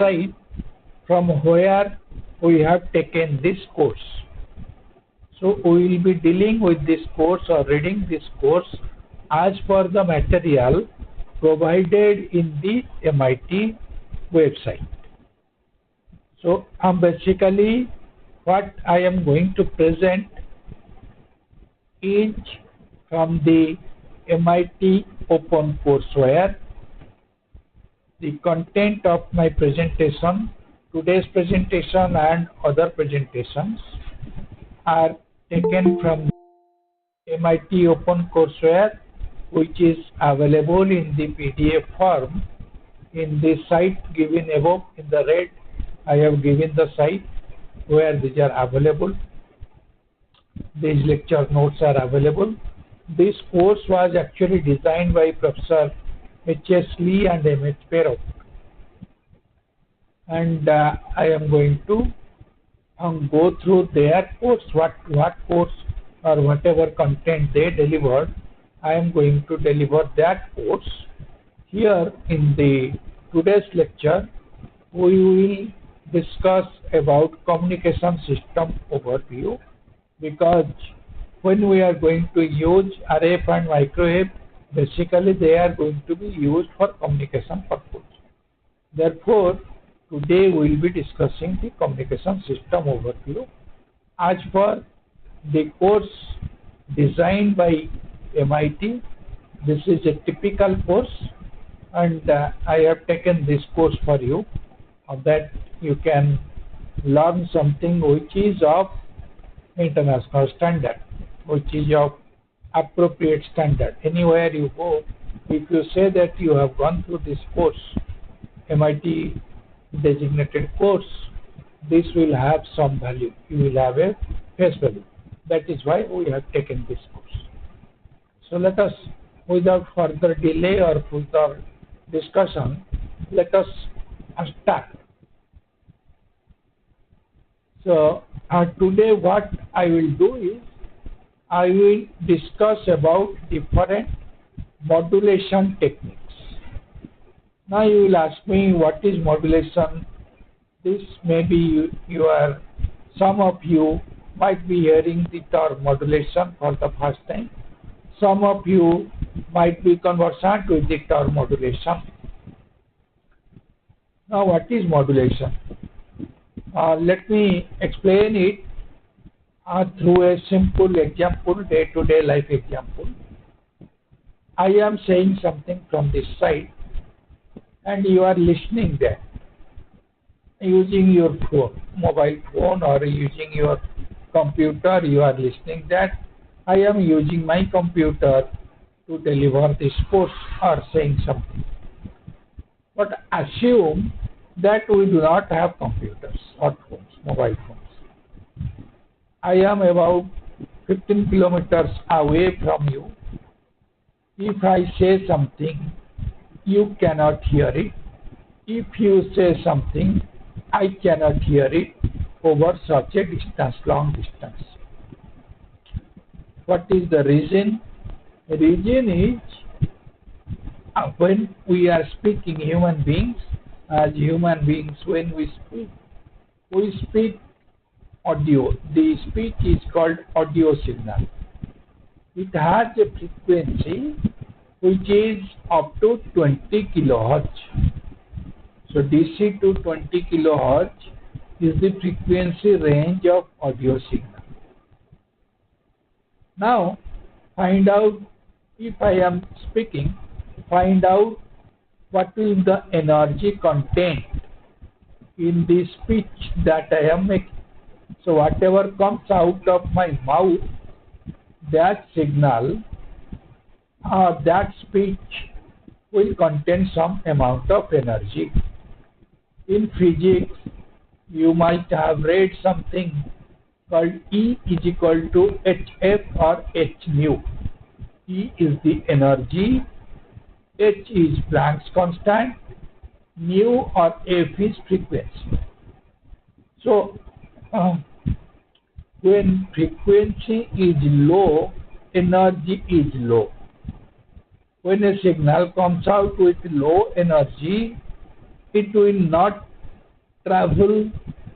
website from where we have taken this course. So we will be dealing with this course or reading this course as per the material provided in the MIT website. So basically what I am going to present is from the MIT OpenCourseware. The content of my presentation, today's presentation and other presentations are taken from MIT OpenCourseware, which is available in the PDF form in the site given above. In the red, I have given the site where these are available. These lecture notes are available. This course was actually designed by Professor H.S. Lee and M.H. Perot. And I am going to go through their course, what course or whatever content they delivered. I am going to deliver that course. Here in the today's lecture, we will discuss about communication system overview, because when we are going to use RF and microwave, basically they are going to be used for communication purpose. Therefore, today we will be discussing the communication system overview as per the course designed by MIT. This is a typical course, and I have taken this course for you, that you can learn something which is of international standard, which is of appropriate standard. Anywhere you go, if you say that you have gone through this course, MIT designated course, this will have some value. You will have a face value. That is why we have taken this course. So let us, without further delay or further discussion, let us start. So today what I will do is, I will discuss about different modulation techniques. Now you will ask me, what is modulation? This may be some of you might be hearing the term modulation for the first time. Some of you might be conversant with the term modulation. Now what is modulation? Let me explain it through a simple example, day-to-day life example. I am saying something from this side, and you are listening there using your phone, mobile phone, or using your computer. You are listening that. I am using my computer to deliver this course or saying something. But assume that we do not have computers or phones, mobile phones. I am about 15 kilometers away from you. If I say something, you cannot hear it. If you say something, I cannot hear it over such a distance, long distance. What is the reason? The reason is when we are speaking, human beings, as human beings, when we speak audio. The speech is called audio signal. It has a frequency which is up to 20 kilohertz. So DC to 20 kilohertz is the frequency range of audio signal. Now find out, if I am speaking, find out what is the energy content in the speech that I am making. So whatever comes out of my mouth, that signal or that speech will contain some amount of energy. In physics, you might have read something called E is equal to hf or h nu. E is the energy, h is Planck's constant, nu or f is frequency. So when frequency is low, energy is low. When a signal comes out with low energy, it will not travel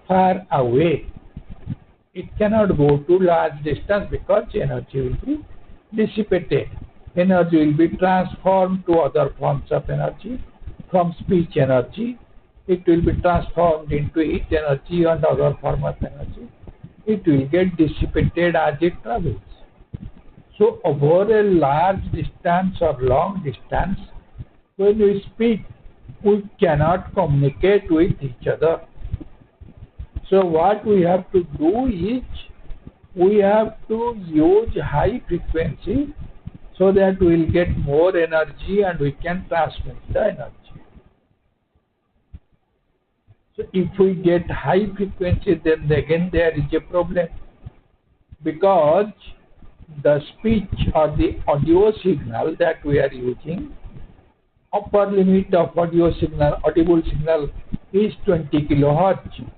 far away. It cannot go to large distance because energy will be dissipated. Energy will be transformed to other forms of energy. From speech energy, it will be transformed into heat energy and other form of energy. It will get dissipated as it travels. So over a large distance or long distance, when we speak, we cannot communicate with each other. So what we have to do is, we have to use high frequency so that we will get more energy and we can transmit the energy. So if we get high frequency, then again there is a problem, because the speech or the audio signal that we are using, upper limit of audio signal, audible signal is 20 kilohertz.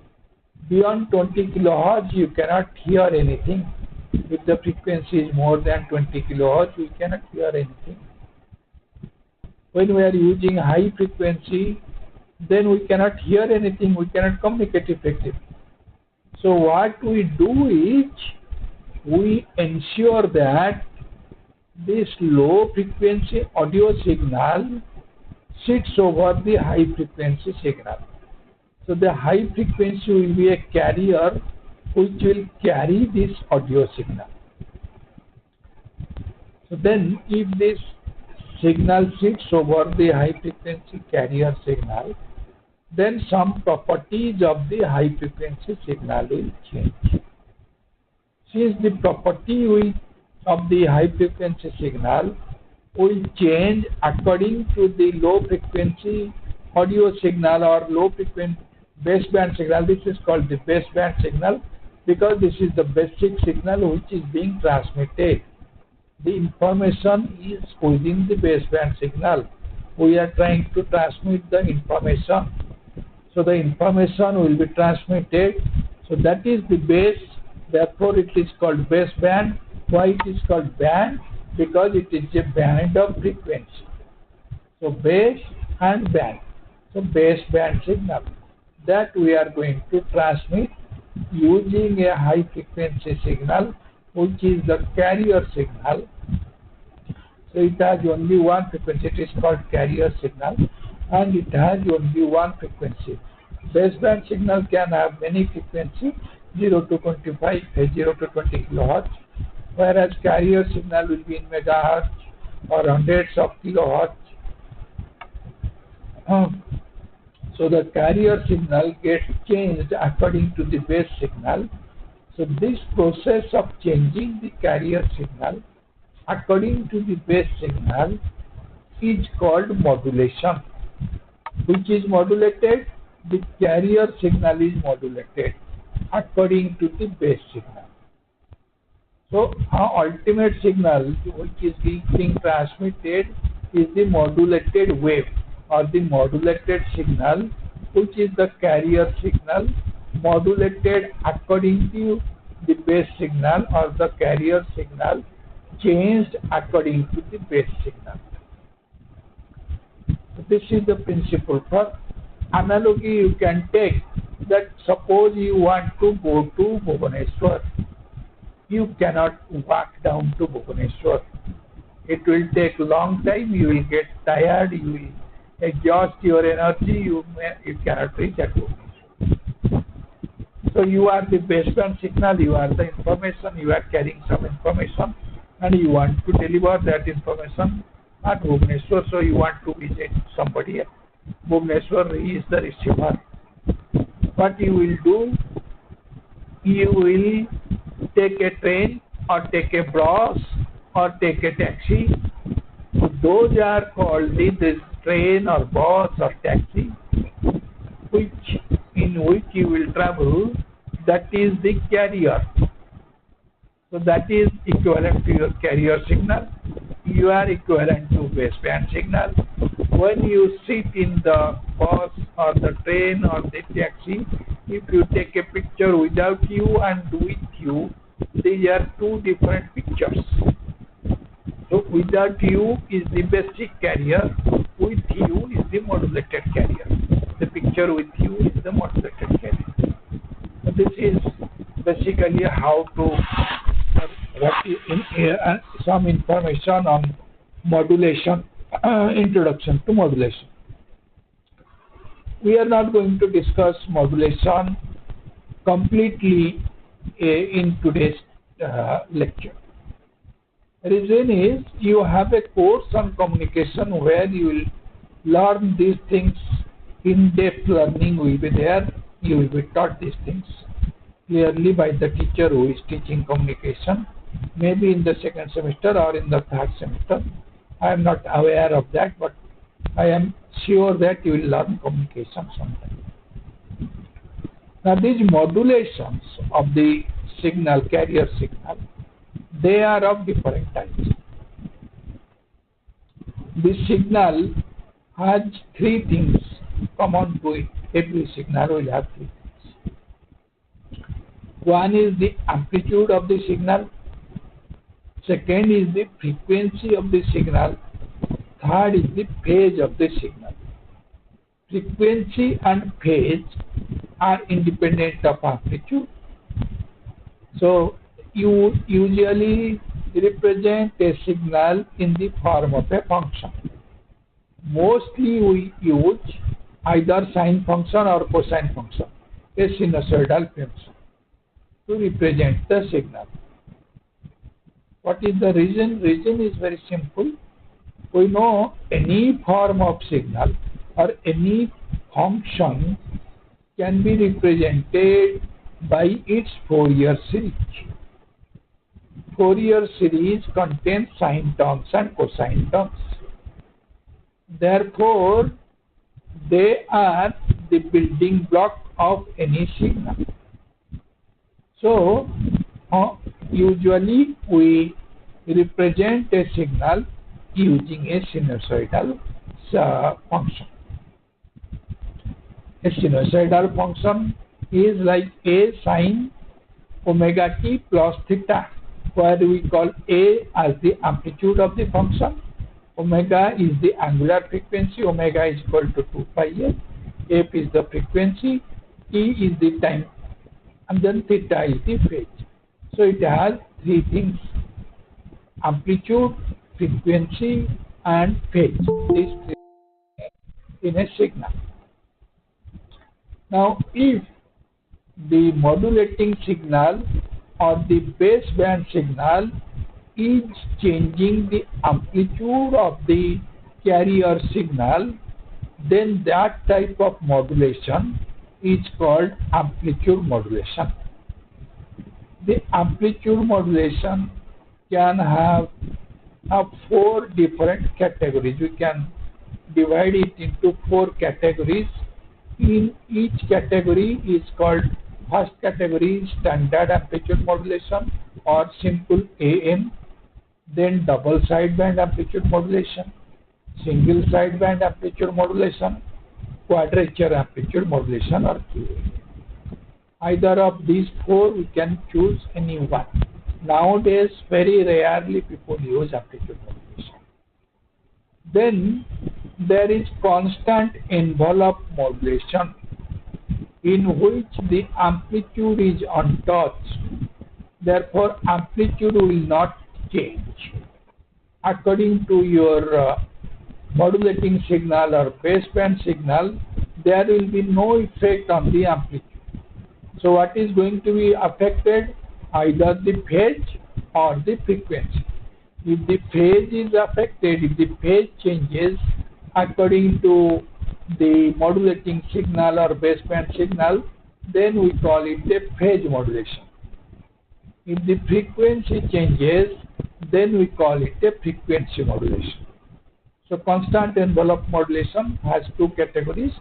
Beyond 20 kilohertz, you cannot hear anything. If the frequency is more than 20 kilohertz, we cannot hear anything. When we are using high frequency, then we cannot hear anything, we cannot communicate effectively. So what we do is, we ensure that this low frequency audio signal sits over the high frequency signal. So the high frequency will be a carrier which will carry this audio signal. So then if this signal sits over the high frequency carrier signal, then some properties of the high frequency signal will change. Since the property of the high frequency signal will change according to the low frequency audio signal or low frequency baseband signal. This is called the baseband signal because this is the basic signal which is being transmitted. The information is within the baseband signal. We are trying to transmit the information. So the information will be transmitted. So that is the base. Therefore, it is called baseband. Why it is called band? Because it is a band of frequency. So base and band. So baseband signal that we are going to transmit using a high frequency signal, which is the carrier signal. So it has only one frequency. It is called carrier signal, and it has only one frequency. Baseband signal can have many frequencies, 0 to 25, 0 to 20 kilohertz, whereas carrier signal will be in megahertz or hundreds of kilohertz. So the carrier signal gets changed according to the base signal. So this process of changing the carrier signal according to the base signal is called modulation. Which is modulated? The carrier signal is modulated according to the base signal. So our ultimate signal which is being transmitted is the modulated wave or the modulated signal, which is the carrier signal modulated according to the base signal or the carrier signal changed according to the base signal. So this is the principle. For analogy you can take that suppose you want to go to Bhubaneswar. You cannot walk down to Bhubaneswar. It will take a long time, you will get tired, you will exhaust your energy, you cannot reach at Bhubaneswar. So you are the baseband signal, you are the information, you are carrying some information and you want to deliver that information at Bhubaneswar, so you want to visit somebody at Bhubaneswar, he is the receiver. What you will do, you will take a train or take a bus or take a taxi. So those are called the train or bus or taxi in which you will travel. That is the carrier. So that is equivalent to your carrier signal. You are equivalent to baseband signal. When you sit in the bus or the train or the taxi, if you take a picture without you and with you, these are two different pictures. So without you is the basic carrier, with you is the modulated carrier. The picture with you is the modulated this is basically how to some information on modulation, introduction to modulation. We are not going to discuss modulation completely in today's lecture. Reason is you have a course on communication where you will learn these things. In-depth learning will be there. You will be taught these things clearly by the teacher who is teaching communication, maybe in the second semester or in the third semester. I am not aware of that, but I am sure that you will learn communication sometime. Now these modulations of the signal, carrier signal, they are of different types. This signal has three things common to it. Every signal will have three things. One is the amplitude of the signal. Second is the frequency of the signal. Third is the phase of the signal. Frequency and phase are independent of amplitude. So you usually represent a signal in the form of a function. Mostly we use either sine function or cosine function, a sinusoidal function, to represent the signal. What is the reason? Reason is very simple. We know any form of signal or any function can be represented by its Fourier series. Fourier series contains sine terms and cosine terms. Therefore, they are the building block of any signal. So, usually we represent a signal using a sinusoidal function. A sinusoidal function is like a sine omega t plus theta, where we call a as the amplitude of the function, omega is the angular frequency, omega is equal to 2 pi f, f is the frequency, t is the time, and then theta is the phase. So it has three things: amplitude, frequency, and phase. These three in a signal. Now, if the modulating signal or the baseband signal is changing the amplitude of the carrier signal, then that type of modulation is called amplitude modulation. The amplitude modulation can have four different categories. We can divide it into four categories. In each category is called, first category standard amplitude modulation or simple AM, then double sideband amplitude modulation, single sideband amplitude modulation, quadrature amplitude modulation, or QA. Either of these four we can choose any one. Nowadays very rarely people use amplitude modulation. Then there is constant envelope modulation, in which the amplitude is untouched. Therefore, amplitude will not change. According to your modulating signal or baseband signal, there will be no effect on the amplitude. So what is going to be affected? Either the phase or the frequency. If the phase is affected, if the phase changes according to the modulating signal or baseband signal, then we call it a phase modulation. If the frequency changes, then we call it a frequency modulation. So constant envelope modulation has two categories: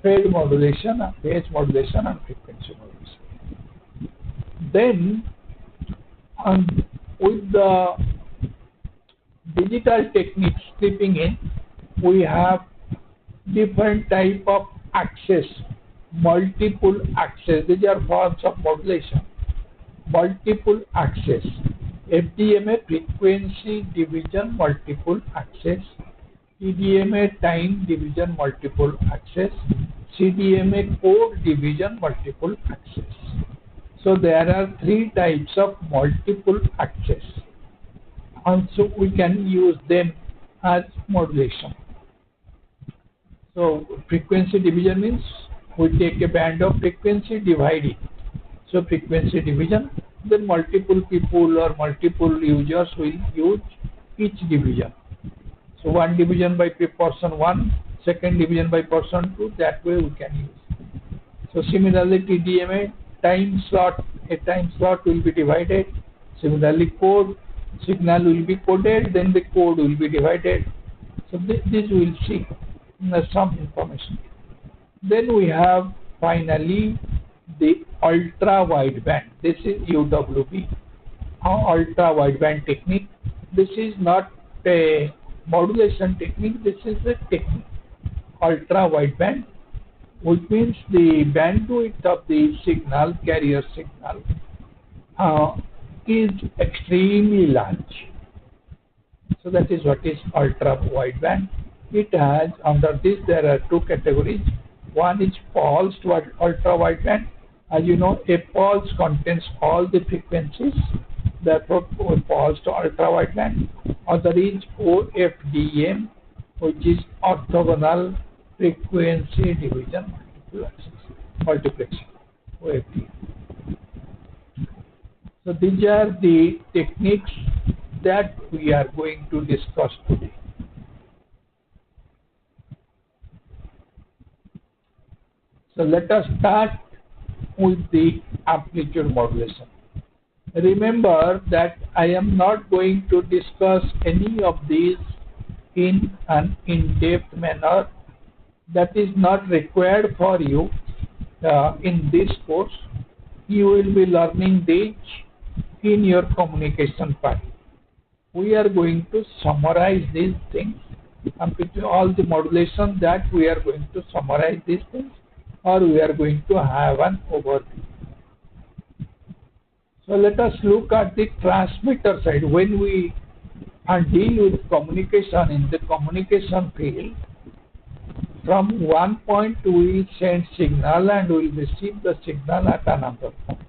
phase modulation, and frequency modulation. Then with the digital techniques creeping in, we have different type of access, multiple access. These are forms of modulation. Multiple access, FDMA frequency division multiple access, TDMA time division multiple access, CDMA code division multiple access. So there are three types of multiple access. Also, we can use them as modulation. So frequency division means we take a band of frequency, divide it. So frequency division, then multiple people or multiple users will use each division. So one division by person 1, second division by person 2, that way we can use. So similarly TDMA, a time slot will be divided. Similarly code, signal will be coded, then the code will be divided. So this we will see some information. Then we have finally the ultra wideband. This is UWB, ultra wideband technique. This is not a modulation technique, this is a technique. Ultra wideband, which means the bandwidth of the signal, carrier signal, is extremely large. So that is what is ultra wideband. It has, under this there are two categories. One is pulsed ultra wideband. As you know, a pulse contains all the frequencies, therefore pulsed ultra wideband. Other is OFDM, which is orthogonal frequency division multiplexing, OFDM. So these are the techniques that we are going to discuss today. So let us start with the amplitude modulation. Remember that I am not going to discuss any of these in an in-depth manner. That is not required for you in this course. You will be learning this in your communication part. We are going to summarize these things, all the modulation that we are going to summarize these things, or we are going to have an overview. So let us look at the transmitter side. When we deal with communication in the communication field, from one point we send signal and we will receive the signal at another point.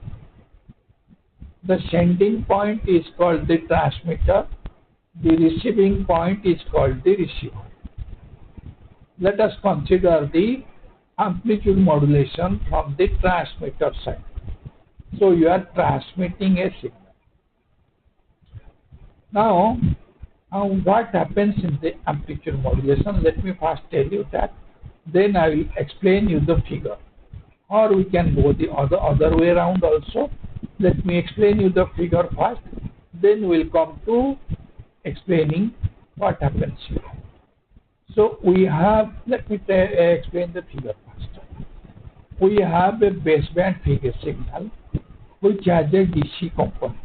The sending point is called the transmitter. The receiving point is called the receiver. Let us consider the amplitude modulation from the transmitter side. So you are transmitting a signal. Now, what happens in the amplitude modulation? Let me first tell you that. Then I will explain you the figure. Or we can go the other way around also. Let me explain you the figure first. Then we'll come to explaining what happens here. So we have, let me explain the figure first. We have a baseband figure signal which has a DC component.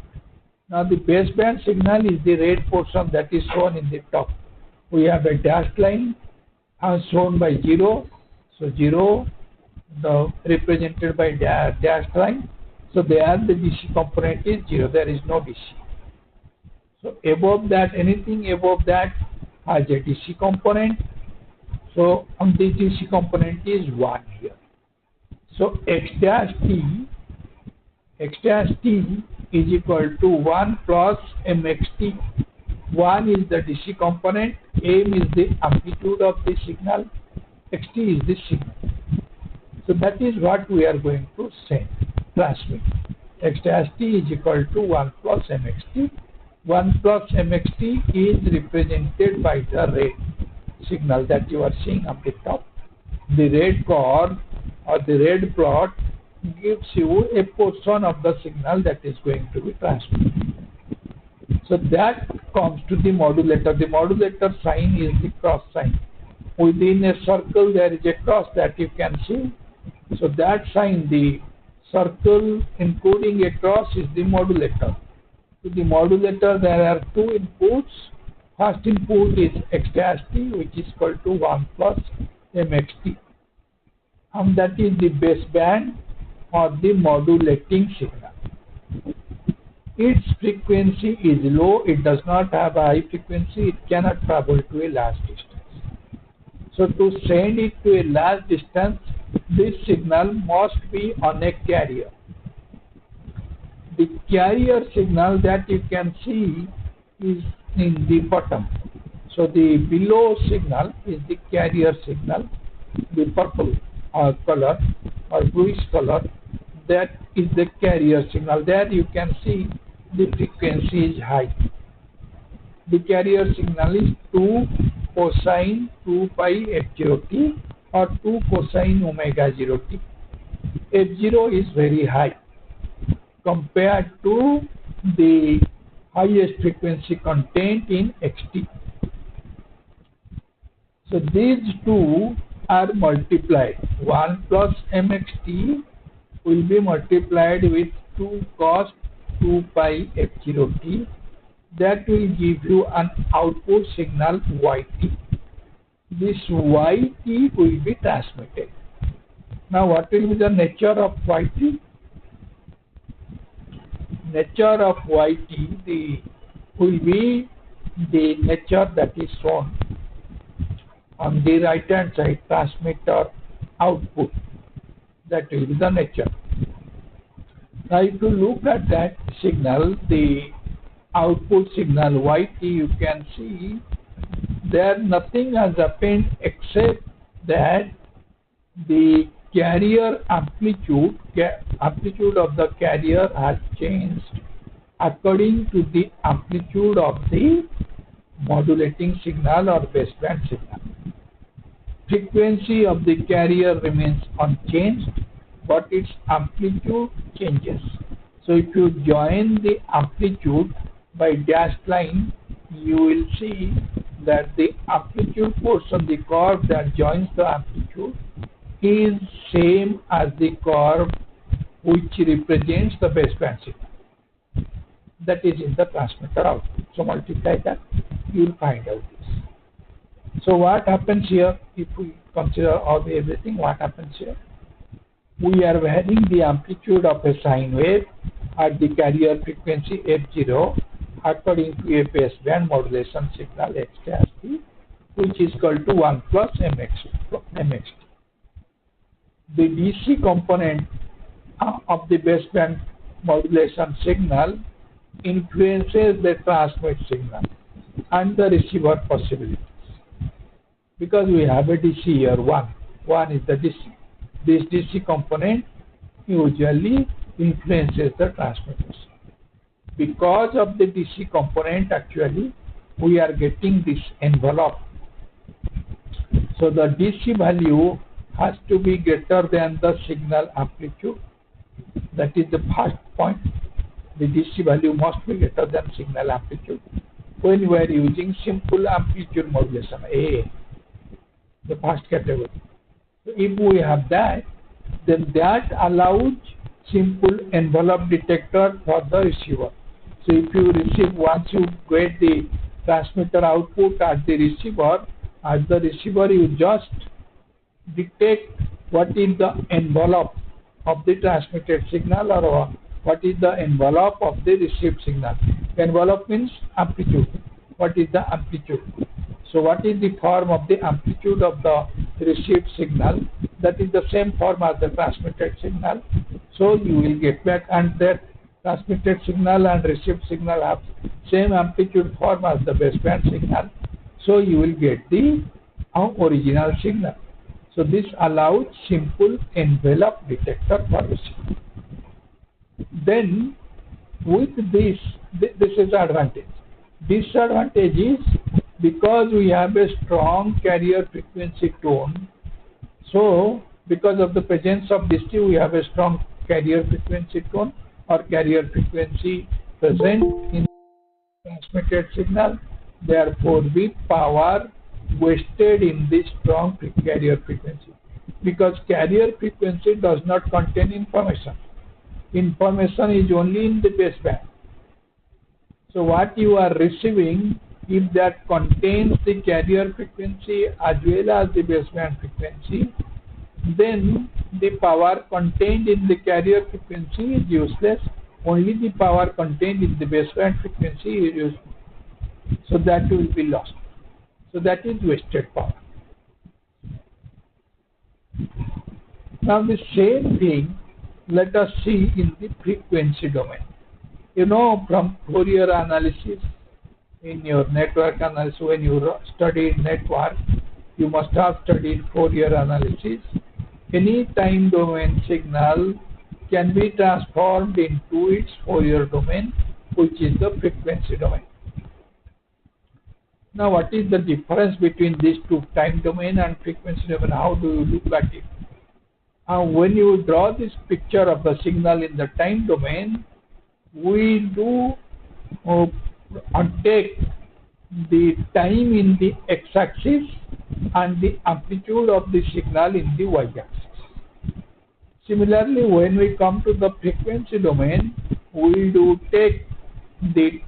Now the baseband signal is the red portion that is shown in the top. We have a dashed line shown by 0. So 0 represented by dashed line. So there the DC component is 0. There is no DC. So above that, anything above that has a DC component. So on the DC component is 1 here. So x dash t is equal to 1 plus mxt. 1 is the DC component, m is the amplitude of the signal, xt is the signal. So that is what we are going to transmit. X dash t is equal to 1 plus mxt. 1 plus mxt is represented by the red signal that you are seeing on the top. The red curve or the red plot gives you a portion of the signal that is going to be transmitted. So that comes to the modulator. The modulator sign is the cross sign. Within a circle there is a cross that you can see. So that sign, the circle including a cross, is the modulator. To the modulator there are two inputs. First input is x dash t, which is equal to 1 plus mxt. And that is the baseband or the modulating signal. Its frequency is low, it does not have a high frequency, it cannot travel to a large distance. So to send it to a large distance, this signal must be on a carrier. The carrier signal that you can see is in the bottom. So the below signal is the carrier signal, the purple color or bluish color, that is the carrier signal. There you can see the frequency is high. The carrier signal is 2 cosine 2 pi f0t or 2 cosine omega 0t. f0 is very high compared to the highest frequency content in xt. So these two are multiplied. 1 plus mxt will be multiplied with 2 cos 2 pi f0t. That will give you an output signal yt. This yt will be transmitted. Now what will be the nature of yt? Nature of yt will be the nature that is shown on the right hand side, transmitter output. That will be the nature. Now if you look at that signal, the output signal yt, you can see there nothing has happened except that the carrier amplitude of the carrier has changed according to the amplitude of the modulating signal or baseband signal. Frequency of the carrier remains unchanged, but its amplitude changes. So if you join the amplitude by dashed line, you will see that the amplitude portion, the curve that joins the amplitude, is same as the curve which represents the baseband signal. That is in the transmitter output. So multiply that, you will find out this. So what happens here, if we consider everything, what happens here? We are varying the amplitude of a sine wave at the carrier frequency f0 according to a baseband modulation signal xt, which is equal to 1 plus mxt. The DC component of the baseband modulation signal influences the transmit signal and the receiver possibilities. Because we have a DC here, 1 is the DC. This DC component usually influences the transmitters. Because of the DC component, actually, we are getting this envelope. So the DC value has to be greater than the signal amplitude. That is the first point. The DC value must be greater than signal amplitude. When we are using simple amplitude modulation, A, the first category. So if we have that, then that allows simple envelope detector for the receiver. So if you receive, once you get the transmitter output at the receiver, you just detect what is the envelope of the transmitted signal or what is the envelope of the received signal. Envelope means amplitude. What is the amplitude? So what is the form of the amplitude of the received signal? That is the same form as the transmitted signal. So you will get back, and that transmitted signal and received signal have same amplitude form as the baseband signal. So you will get the original signal. So this allows simple envelope detector for receiver. Then with this is the advantage. Disadvantage is because we have a strong carrier frequency tone. So because of the presence of DC, we have a strong carrier frequency tone or carrier frequency present in transmitted signal. Therefore, the power wasted in this strong carrier frequency, because carrier frequency does not contain information. Information is only in the baseband. So what you are receiving, if that contains the carrier frequency as well as the baseband frequency, then the power contained in the carrier frequency is useless. Only the power contained in the baseband frequency is useful. So that will be lost. So that is wasted power. Now the same thing let us see in the frequency domain. from Fourier analysis in your network analysis, when you studied network, you must have studied Fourier analysis. Any time domain signal can be transformed into its Fourier domain, which is the frequency domain. Now, what is the difference between these two, time domain and frequency domain? How do you look at it? When you draw this picture of the signal in the time domain, we do take the time in the x-axis and the amplitude of the signal in the y-axis. Similarly, when we come to the frequency domain, we do take the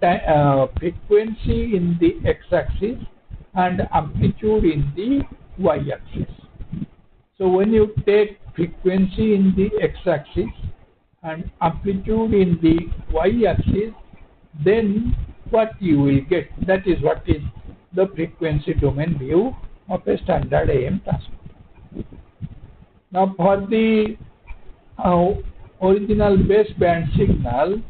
frequency in the x-axis and amplitude in the y-axis. So when you take frequency in the x-axis and amplitude in the y-axis, then what you will get, that is what is the frequency domain view of a standard AM transmitter. Now for the original baseband signal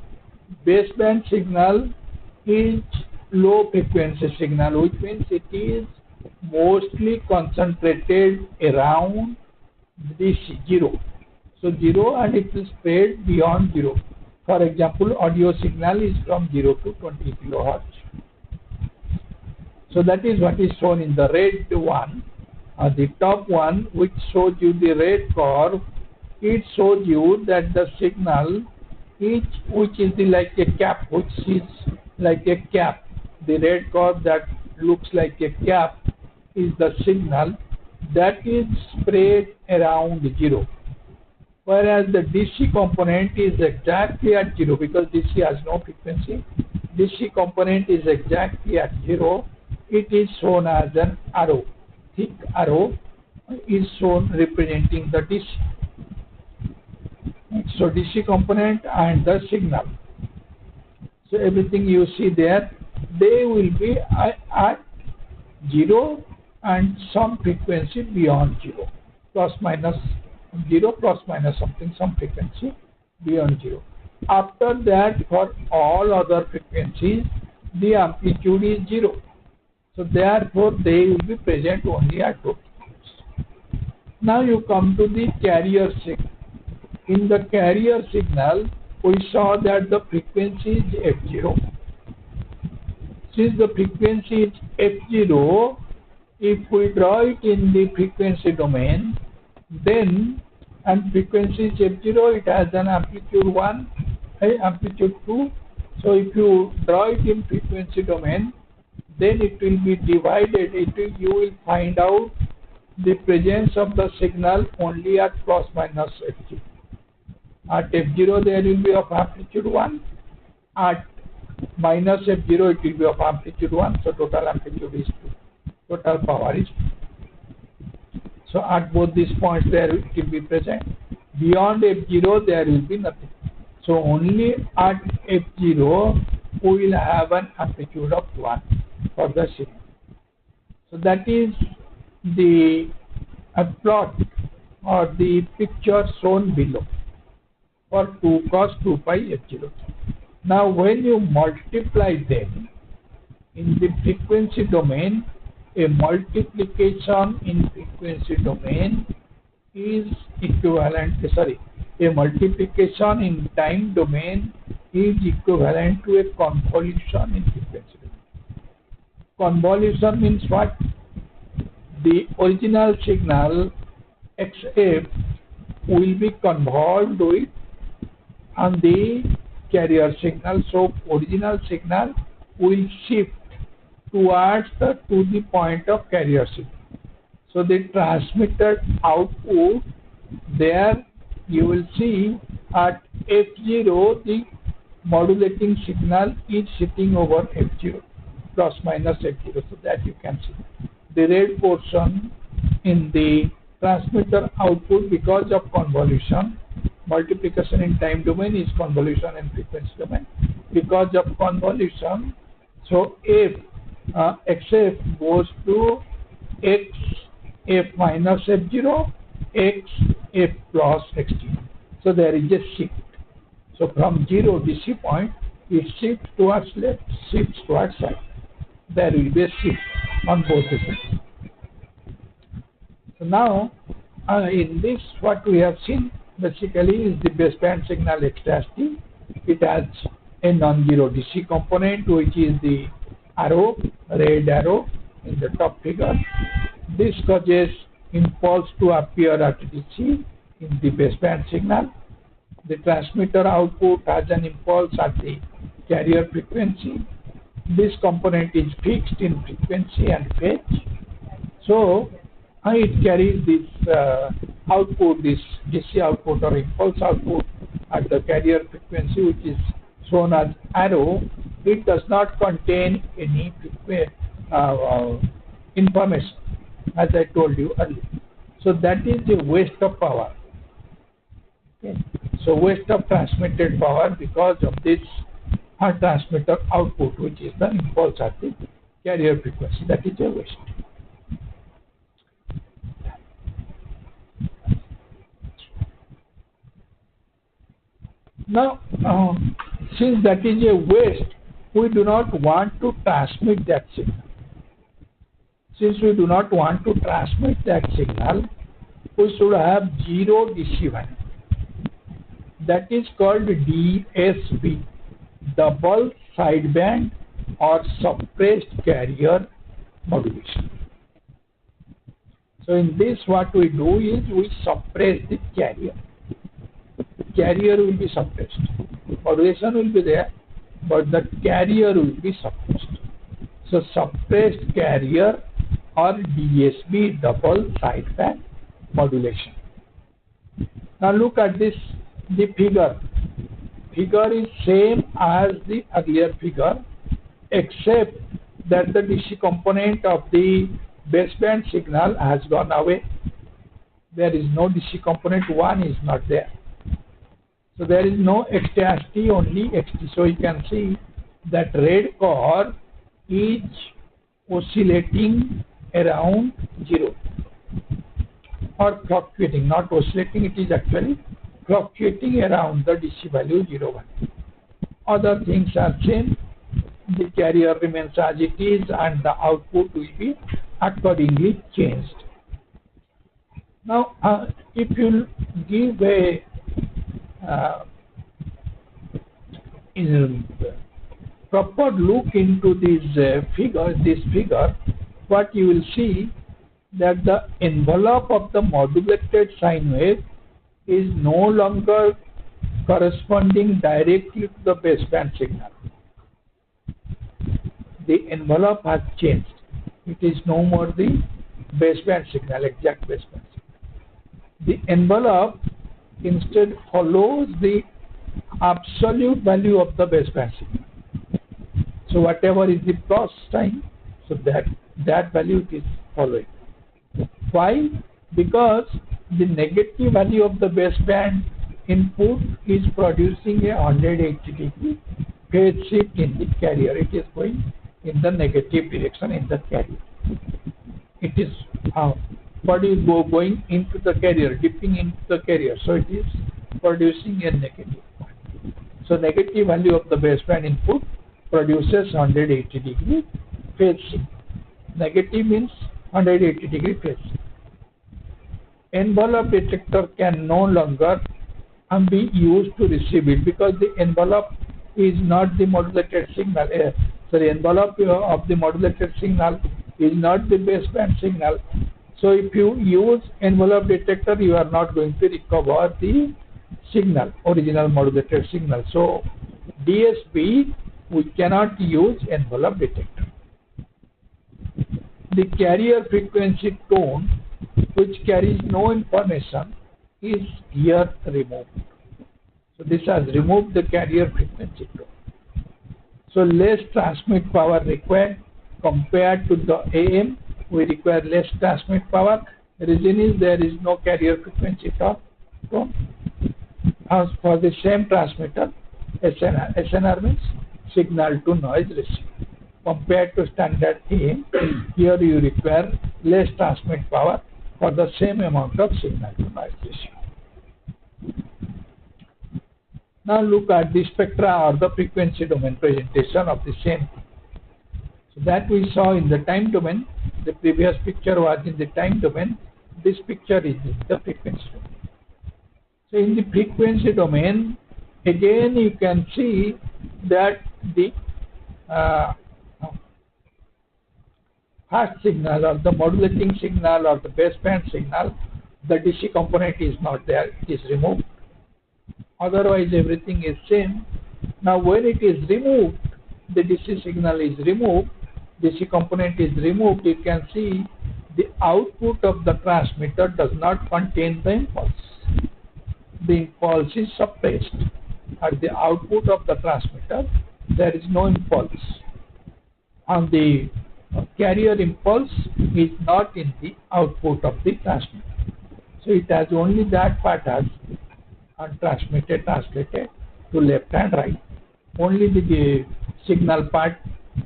is low frequency signal, which means it is mostly concentrated around this 0. So 0, and it will spread beyond 0. For example, audio signal is from 0 to 20 kHz. So that is what is shown in the red one. The top one, which shows you the red curve, it shows you that the signal which is like a cap, which is like a cap. The red curve that looks like a cap is the signal that is spread around 0. Whereas the DC component is exactly at 0, because DC has no frequency. DC component is exactly at 0. It is shown as an arrow. Thick arrow is shown representing the DC. So DC component and the signal. So everything you see there, they will be at 0 and some frequency beyond 0, plus minus 0, plus minus something, some frequency beyond 0. After that, for all other frequencies, the amplitude is 0. So therefore, they will be present only at 2 frequencies. Now you come to the carrier signal. In the carrier signal, we saw that the frequency is F0. Since the frequency is F0, if we draw it in the frequency domain, then, and frequency is F0, it has an amplitude 1, amplitude 2. So if you draw it in frequency domain, then it will be divided. You will find out the presence of the signal only at plus minus F0. At F0 there will be of amplitude 1. At minus F0 it will be of amplitude 1. So total amplitude is 2. Total power is 2. So at both these points there it will be present. Beyond F0 there will be nothing. So only at F0 we will have an amplitude of 1 for the signal. So that is the plot or the picture shown below for 2 cos 2 pi F0. Now when you multiply them in the frequency domain, a multiplication in frequency domain is equivalent, a multiplication in time domain is equivalent to a convolution in frequency domain. Convolution means what? The original signal XF will be convolved with and the carrier signal. So original signal will shift towards to the point of carrier signal. So the transmitted output there, you will see at F0 the modulating signal is sitting over F0, plus minus F0. So that you can see. The red portion in the transmitter output, because of convolution, multiplication in time domain is convolution in frequency domain. Because of convolution, so XF goes to X F minus F0, X F plus X0. So there is a shift. So from 0 DC point, It shifts towards left, shifts towards right. There will be a shift on both the sides. So now, in this, what we have seen basically is the baseband signal XT. It has a non-zero DC component, which is the arrow, red arrow in the top figure. This causes impulse to appear at DC in the baseband signal. The transmitter output has an impulse at the carrier frequency. This component is fixed in frequency and phase. So it carries this output, this DC output or impulse output at the carrier frequency, which is shown as arrow. It does not contain any information, as I told you earlier. So that is the waste of power. Okay. So waste of transmitted power because of this transmitter output, which is the impulse at the carrier frequency. That is a waste. Now, since that is a waste, we do not want to transmit that signal. Since we do not want to transmit that signal, we should have zero DC value. That is called DSB, double sideband or suppressed carrier modulation. So in this, what we do is we suppress the carrier. Carrier will be suppressed. Modulation will be there, but the carrier will be suppressed. So suppressed carrier or DSB, double sideband modulation. Now look at this, the figure. Figure is same as the earlier figure, except that the DC component of the baseband signal has gone away. There is no DC component, one is not there. So there is no XT, only XT. So you can see that red core is oscillating around 0 or fluctuating, not oscillating, it is actually fluctuating around the DC value 0, 1. Other things are same. The carrier remains as it is and the output will be accordingly changed. Now, if you give a proper look into this figure, what you will see that the envelope of the modulated sine wave is no longer corresponding directly to the baseband signal. The envelope has changed. It is no more the baseband signal, exact baseband signal. The envelope instead follows the absolute value of the baseband signal. So whatever is the plus sign, so that value is following. Why? Because the negative value of the baseband input is producing a 180 degree phase shift in the carrier. It is going in the negative direction in the carrier. It is going into the carrier, dipping into the carrier. So it is producing a negative point. So negative value of the baseband input produces 180 degree phase shift. Negative means 180 degree phase shift. Envelope detector can no longer be used to receive it because the envelope is not the modulated signal. Envelope of the modulated signal is not the baseband signal. So if you use envelope detector, you are not going to recover the signal, original modulated signal. So DSB, we cannot use envelope detector. The carrier frequency tone, which carries no information, is here removed. So this has removed the carrier frequency tone. So less transmit power required compared to the AM. We require less transmit power. The reason is there is no carrier frequency tone. As for the same transmitter, SNR means signal to noise ratio. Compared to standard AM, here you require less transmit power for the same amount of signal to noise ratio. Now look at the spectra or the frequency domain presentation of the same thing. So that we saw in the time domain. The previous picture was in the time domain. This picture is in the frequency domain. So in the frequency domain, again you can see that the fast signal or the modulating signal or the baseband signal, the DC component is not there, it is removed. Otherwise everything is same. Now when it is removed, the DC signal is removed, DC component is removed, you can see the output of the transmitter does not contain the impulse. The impulse is suppressed. At the output of the transmitter, there is no impulse. And the carrier impulse is not in the output of the transmitter. So it has only that part as translated to left and right. Only the signal part,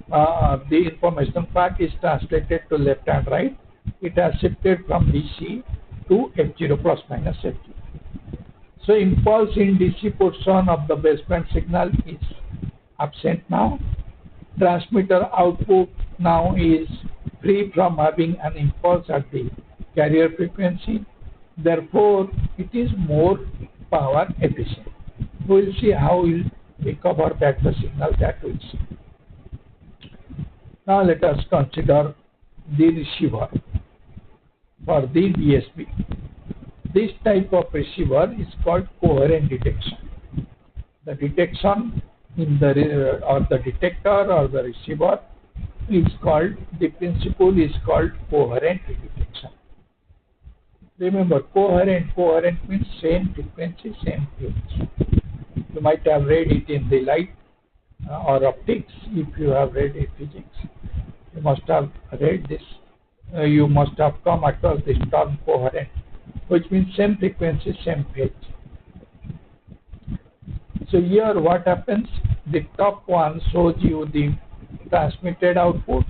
the information part is translated to left and right. It has shifted from DC to F0 plus minus F0. So impulse in DC portion of the baseband signal is absent now. Transmitter output now is free from having an impulse at the carrier frequency. Therefore, it is more power efficient. We will see how we will recover back the signal, that we will see. Now let us consider the receiver for the DSP. This type of receiver is called coherent detection. The detection in the or the detector or the receiver is called, the principle is called coherent detection. Remember, coherent means same frequency, same phase. You might have read it in the light or optics. If you have read in physics, you must have read this. You must have come across this term coherent, which means same frequency, same phase. So here what happens, the top one shows you the transmitted output.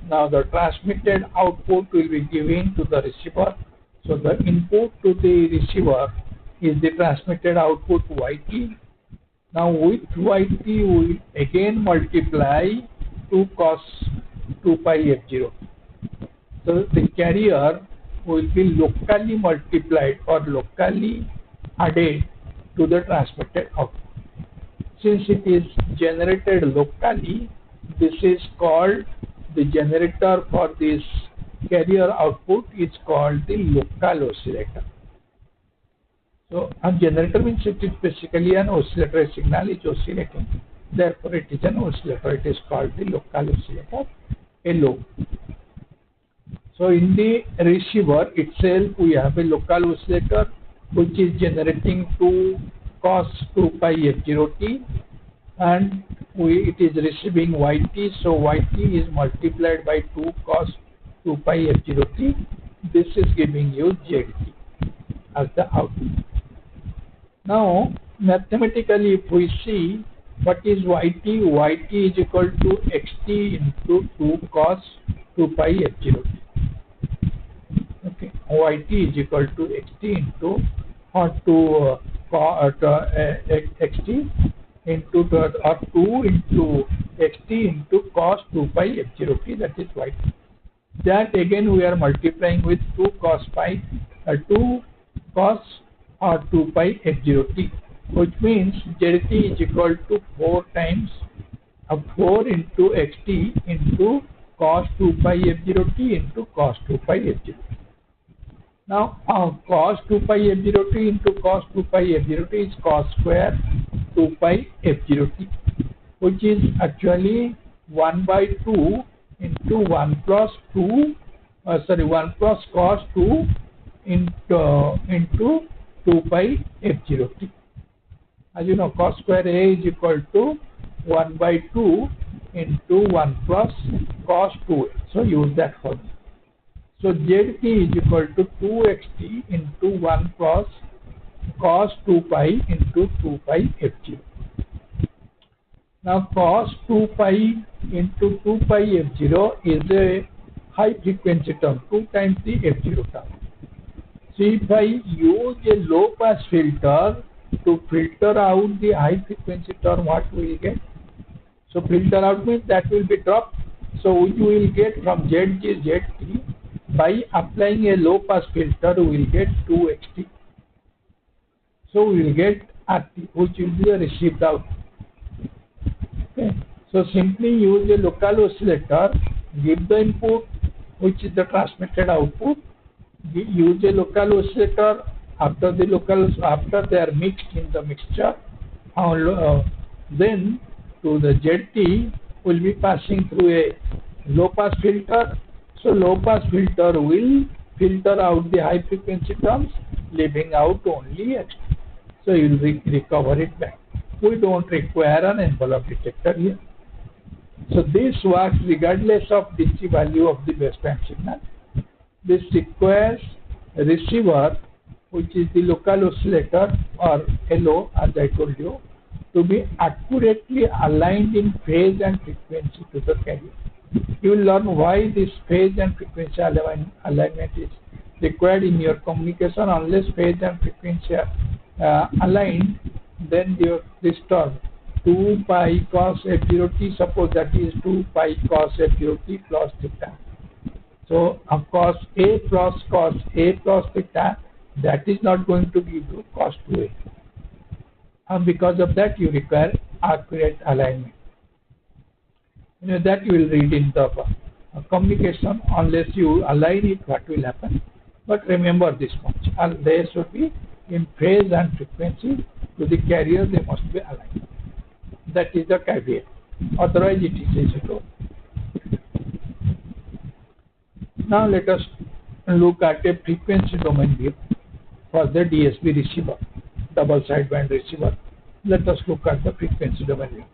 Now the transmitted output will be given to the receiver. So the input to the receiver is the transmitted output YT. Now with YT we will again multiply 2 cos 2 pi F0. So the carrier will be locally multiplied or locally added to the transmitted output. Since it is generated locally, this is called, the generator for this carrier output is called the local oscillator. So a generator means it is basically an oscillatory signal is oscillating. Therefore it is an oscillator. It is called the local oscillator, LO. So in the receiver itself we have a local oscillator which is generating 2 cos 2 pi F0t, and it is receiving YT. So YT is multiplied by 2 cos 2 pi F0t. This is giving you ZT as the output. Now mathematically if we see what is YT, YT is equal to XT into 2 cos 2 pi F0t. Okay, YT is equal to XT into XT into or 2 into XT into cos 2 pi F0t, that is YT. That again we are multiplying with 2 cos 2 pi F0t, which means ZT is equal to 4 times 4 into XT into cos 2 pi F0t into cos 2 pi F0t. Now cos 2 pi F0t into cos 2 pi F0t is cos square 2 pi F0t, which is actually 1 by 2 into 1 plus 1 plus cos 2 into 2 pi F0t. As you know, cos square A is equal to 1 by 2 into 1 plus cos 2. So use that formula. So ZT is equal to 2XT into 1 plus cos 2 pi into 2 pi F0. Now cos 2 pi into 2 pi F0 is a high frequency term, 2 times the F0 term. So if I use a low pass filter to filter out the high frequency term, what we will get? So filter out means that will be dropped. So you will get from ZG, ZT, by applying a low pass filter, we will get 2xt. So we will get RT, which will be a received out. Okay. So simply use a local oscillator, give the input, which is the transmitted output. Use a local oscillator after they are mixed in the mixture. Then to the ZT will be passing through a low pass filter. So low pass filter will filter out the high frequency terms, leaving out only xt. So you will recover it back. We don't require an envelope detector here. So this works regardless of DC value of the baseband signal. This requires a receiver, which is the local oscillator or LO, as I told you, to be accurately aligned in phase and frequency to the carrier. You will learn why this phase and frequency alignment is required in your communication. Unless phase and frequency are aligned, then this term 2 pi cos f0t, suppose that is 2 pi cos f0t plus theta. So of course A plus cos A plus theta, that is not going to give you cos 2A. And because of that you require accurate alignment. You know, that you will read in the communication. Unless you align it, what will happen? But remember this much, they should be in phase and frequency to the carrier, they must be aligned. That is the caveat. Otherwise it is zero. Now let us look at a frequency domain view for the DSP receiver, double sideband receiver. Let us look at the frequency domain view.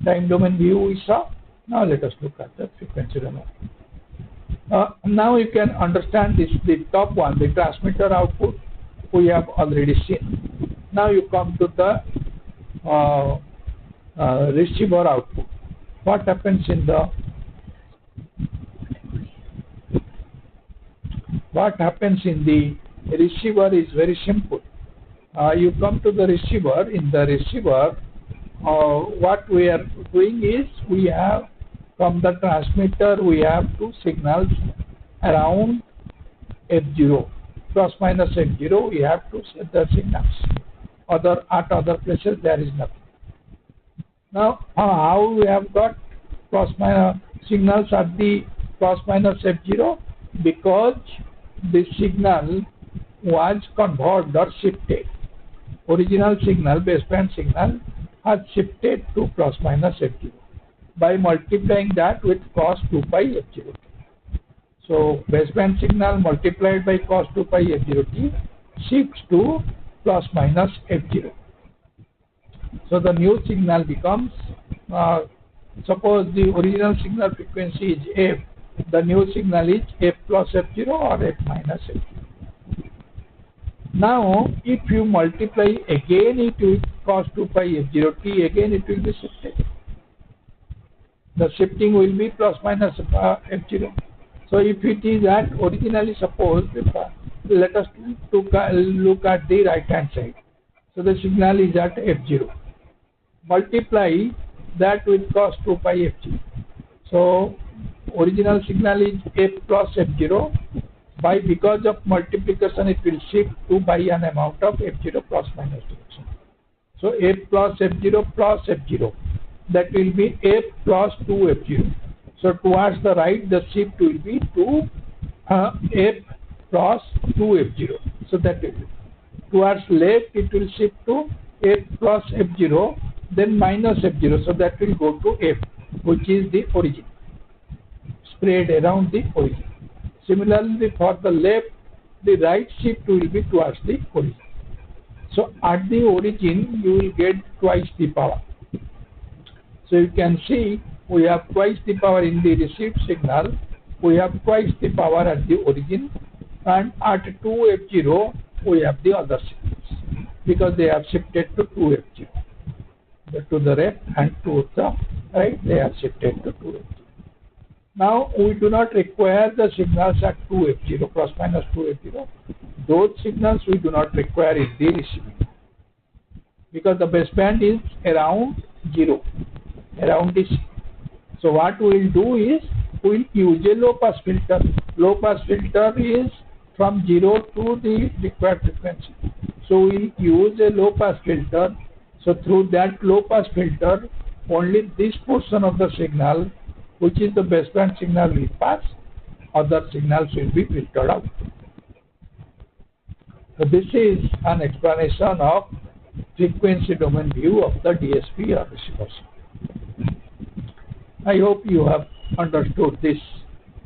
Time domain view we saw. Now let us look at the frequency domain. Now you can understand this. The top one, the transmitter output, we have already seen. Now you come to the receiver output. What happens in the receiver is very simple. You come to the receiver. In the receiver, what we are doing is we have from the transmitter we have two signals around F0, plus minus F0. We have to set the signals. At other places there is nothing. Now how we have got plus minus signals at the plus minus F0? Because the signal was converted or shifted. Original signal, baseband signal, has shifted to plus minus F0 by multiplying that with cos 2 pi F0. So baseband signal multiplied by cos 2 pi F0t shifts to plus minus F0. So the new signal becomes, suppose the original signal frequency is F, the new signal is F plus F0 or F minus F0. Now if you multiply again it with cos 2 pi F0t, again it will be shifted. The shifting will be plus minus F0. So if it is at originally, suppose, let us look at the right hand side. So the signal is at F0. Multiply that with cos 2 pi F0. So original signal is F plus F0. Because of multiplication it will shift to by an amount of F0 plus minus direction. So F plus F0 plus F0. That will be F plus 2F0. So towards the right, the shift will be to F plus 2F0. So that will be. Towards left, it will shift to F plus F0, then minus F0. So that will go to F, which is the origin, spread around the origin. Similarly, for the left, the right shift will be towards the origin. So at the origin, you will get twice the power. So you can see we have twice the power in the received signal, we have twice the power at the origin, and at 2F0 we have the other signals because they have shifted to 2F0. To the left and to the right they have shifted to 2F0. Now we do not require the signals at 2F0, plus minus 2F0. Those signals we do not require in the receiving. because the baseband is around 0, around this. So what we will do is we will use a low pass filter. Low pass filter is from 0 to the required frequency. So we will use a low pass filter. So through that low pass filter, only this portion of the signal, which is the baseband signal, will pass. Other signals will be filtered out. So this is an explanation of frequency domain view of the DSP or receiver. I hope you have understood this.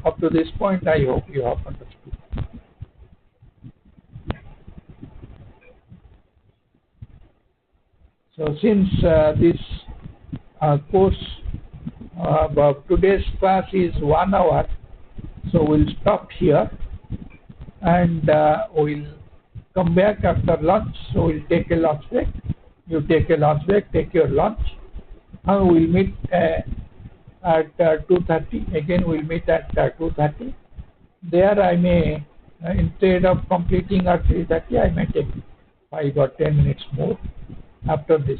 Up to this point, I hope you have understood. So since this course today's class is 1 hour, so we'll stop here and we'll come back after lunch. So we'll take a lunch break. You take a lunch break, take your lunch, and we'll meet at 2:30. Again, we'll meet at 2:30. There I may, instead of completing at 3:30, I may take 5 or 10 minutes more after this.